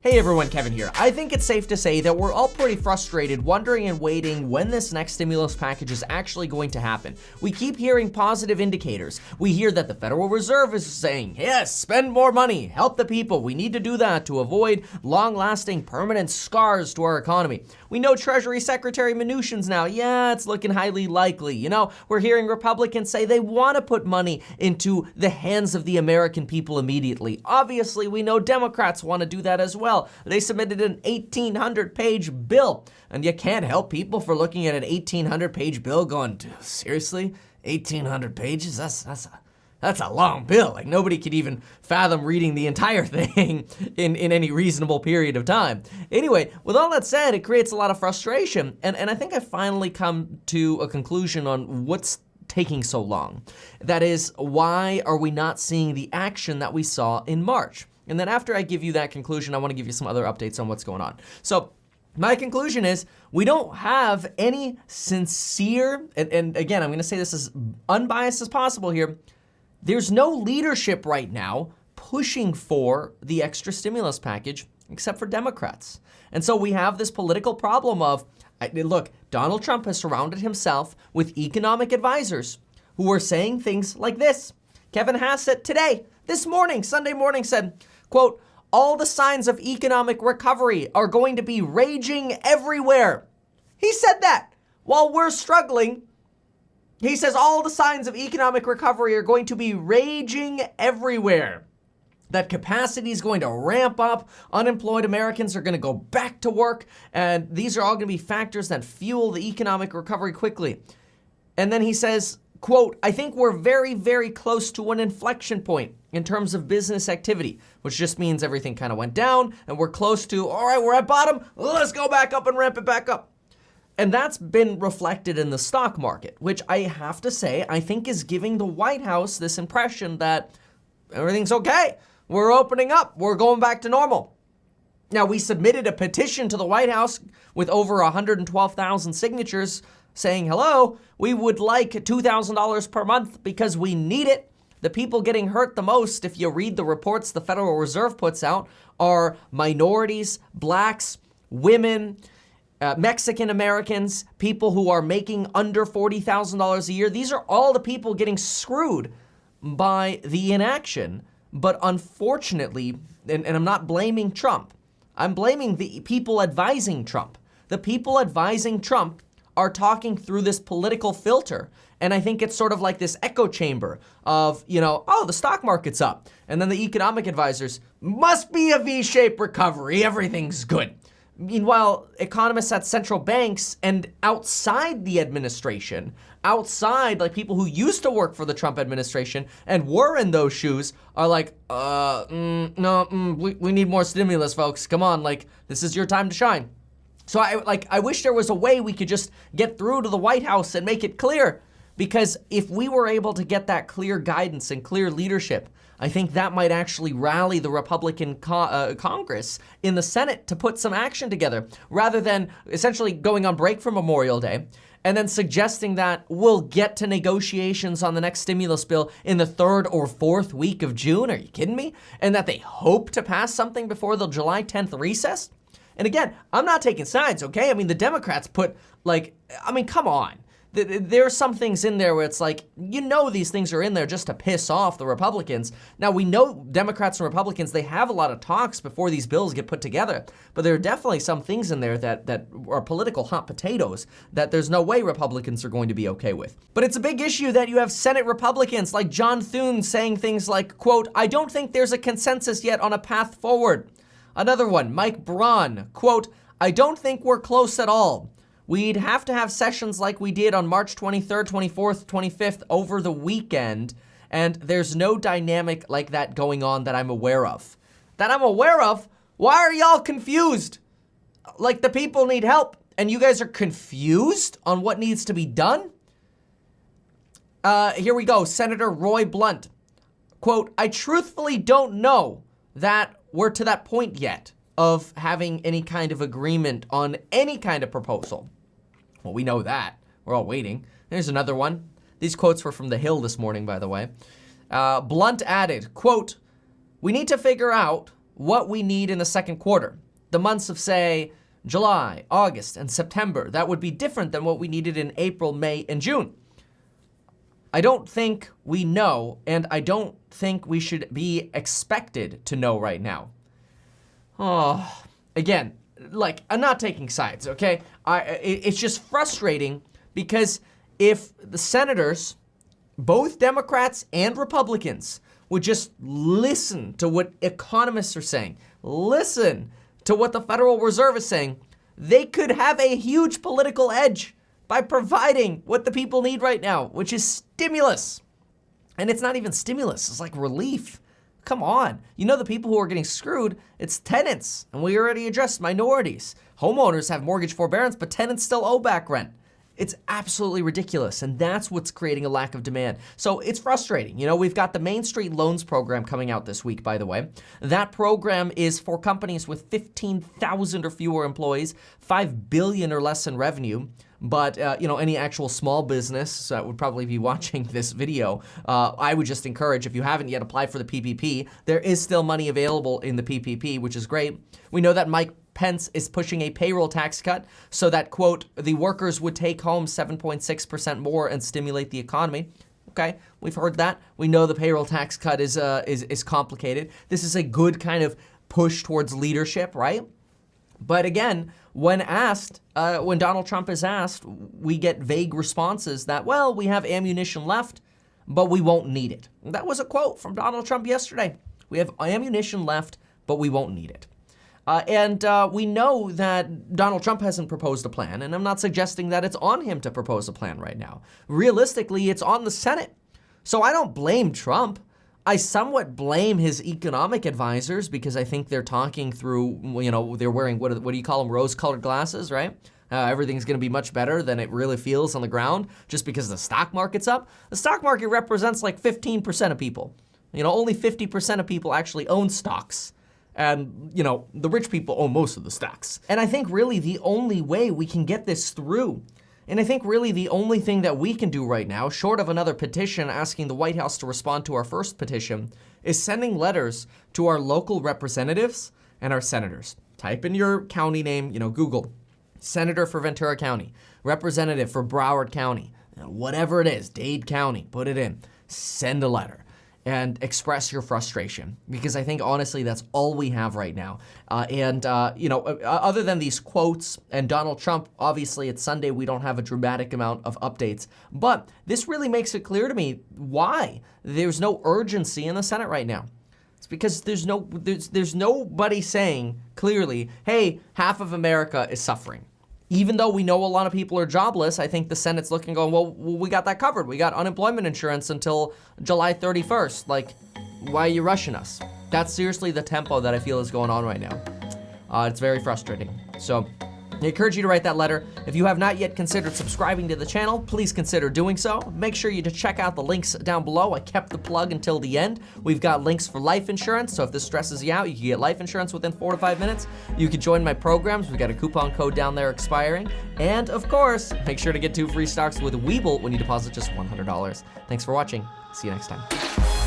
Hey everyone, Kevin here. I think it's safe to say that we're all pretty frustrated, wondering and waiting when this next stimulus package is actually going to happen. We keep hearing positive indicators. We hear that the Federal Reserve is saying, yes, spend more money, help the people. We need to do that to avoid long-lasting permanent scars to our economy. We know Treasury Secretary Mnuchin's now, yeah, it's looking highly likely. You know, we're hearing Republicans say they want to put money into the hands of the American people immediately. Obviously, we know Democrats want to do that as well. They submitted an 1,800-page bill, and you can't help people for looking at an 1,800-page bill going, seriously? 1,800 pages? That's a long bill. Like, nobody could even fathom reading the entire thing in any reasonable period of time. Anyway, with all that said, it creates a lot of frustration, and I think I finally come to a conclusion on what's taking so long. That is, why are we not seeing the action that we saw in March? And then after I give you that conclusion, I want to give you some other updates on what's going on. So my conclusion is we don't have any sincere, and again, I'm going to say this as unbiased as possible here. There's no leadership right now pushing for the extra stimulus package except for Democrats. And so we have this political problem of, look, Donald Trump has surrounded himself with economic advisors who are saying things like this. Kevin Hassett today, this morning, Sunday morning, said, quote, all the signs of economic recovery are going to be raging everywhere. He said that while we're struggling. He says all the signs of economic recovery are going to be raging everywhere. That capacity is going to ramp up. Unemployed Americans are going to go back to work. And these are all going to be factors that fuel the economic recovery quickly. And then he says, quote, I think we're very, very close to an inflection point in terms of business activity, which just means everything kind of went down and we're close to, all right, we're at bottom, let's go back up and ramp it back up. And that's been reflected in the stock market, which I have to say, I think is giving the White House this impression that everything's okay. We're opening up. We're going back to normal. Now, we submitted a petition to the White House with over 112,000 signatures saying, hello, we would like $2,000 per month because we need it. The people getting hurt the most, if you read the reports the Federal Reserve puts out, are minorities, blacks, women, Mexican Americans, people who are making under $40,000 a year. These are all the people getting screwed by the inaction. But unfortunately, and I'm not blaming Trump, I'm blaming the people advising Trump. The people advising Trump are talking through this political filter. And I think it's sort of like this echo chamber of, oh, the stock market's up. And then the economic advisors, must be a V-shaped recovery. Everything's good. Meanwhile, economists at central banks and outside the administration, outside, like people who used to work for the Trump administration and were in those shoes are like, we need more stimulus, folks. Come on, like, this is your time to shine. So I wish there was a way we could just get through to the White House and make it clear. Because if we were able to get that clear guidance and clear leadership, I think that might actually rally the Republican Congress in the Senate to put some action together, rather than essentially going on break for Memorial Day and then suggesting that we'll get to negotiations on the next stimulus bill in the 3rd or 4th week of June. Are you kidding me? And that they hope to pass something before the July 10th recess? And again, I'm not taking sides, okay? I mean, the Democrats put, come on. There are some things in there where it's like, these things are in there just to piss off the Republicans. Now, we know Democrats and Republicans, they have a lot of talks before these bills get put together. But there are definitely some things in there that are political hot potatoes that there's no way Republicans are going to be okay with. But it's a big issue that you have Senate Republicans like John Thune saying things like, quote, I don't think there's a consensus yet on a path forward. Another one, Mike Braun, quote, I don't think we're close at all. We'd have to have sessions like we did on March 23rd, 24th, 25th over the weekend, and there's no dynamic like that going on that I'm aware of. That I'm aware of? Why are y'all confused? Like, the people need help, and you guys are confused on what needs to be done? Here we go, Senator Roy Blunt. Quote, I truthfully don't know that we're to that point yet of having any kind of agreement on any kind of proposal. Well, we know that. We're all waiting. There's another one. These quotes were from The Hill this morning, by the way. Blunt added, quote, we need to figure out what we need in the second quarter. The months of, say, July, August, and September, that would be different than what we needed in April, May, and June. I don't think we know, and I don't think we should be expected to know right now. Oh, again, like, I'm not taking sides, okay? It's just frustrating because if the senators, both Democrats and Republicans, would just listen to what economists are saying, listen to what the Federal Reserve is saying, they could have a huge political edge by providing what the people need right now, which is stimulus. And it's not even stimulus, it's like relief. Come on. You know the people who are getting screwed, it's tenants. And we already addressed minorities. Homeowners have mortgage forbearance, but tenants still owe back rent. It's absolutely ridiculous, and that's what's creating a lack of demand. So it's frustrating. You know, we've got the Main Street Loans program coming out this week, by the way. That program is for companies with 15,000 or fewer employees, $5 billion or less in revenue. But, any actual small business would probably be watching this video. I would just encourage, if you haven't yet applied for the PPP, there is still money available in the PPP, which is great. We know that Mike Pence is pushing a payroll tax cut so that, quote, the workers would take home 7.6% more and stimulate the economy. Okay, we've heard that. We know the payroll tax cut is complicated. This is a good kind of push towards leadership, right? But again, when Donald Trump is asked, we get vague responses that, well, we have ammunition left, but we won't need it. That was a quote from Donald Trump yesterday. We have ammunition left, but we won't need it. And we know that Donald Trump hasn't proposed a plan, and I'm not suggesting that it's on him to propose a plan right now. Realistically, it's on the Senate. So I don't blame Trump. I somewhat blame his economic advisors because I think they're talking through, they're wearing, what do you call them, rose-colored glasses, right? Everything's going to be much better than it really feels on the ground just because the stock market's up. The stock market represents like 15% of people. Only 50% of people actually own stocks. And, the rich people own most of the stocks. And I think really the only way we can get this through, and I think really the only thing that we can do right now, short of another petition asking the White House to respond to our first petition, is sending letters to our local representatives and our senators. Type in your county name, Google, Senator for Ventura County, Representative for Broward County, whatever it is, Dade County, put it in, send a letter. And express your frustration, because I think honestly that's all we have right now. Other than these quotes and Donald Trump, obviously it's Sunday, we don't have a dramatic amount of updates. But this really makes it clear to me why there's no urgency in the Senate right now. It's because there's nobody saying clearly, hey, half of America is suffering. Even though we know a lot of people are jobless, I think the Senate's looking going, well, we got that covered. We got unemployment insurance until July 31st. Like, why are you rushing us? That's seriously the tempo that I feel is going on right now. It's very frustrating. So I encourage you to write that letter. If you have not yet considered subscribing to the channel, please consider doing so. Make sure you check out the links down below. I kept the plug until the end. We've got links for life insurance, so if this stresses you out, you can get life insurance within 4 to 5 minutes. You can join my programs. We've got a coupon code down there expiring. And of course, make sure to get 2 free stocks with Webull when you deposit just $100. Thanks for watching. See you next time.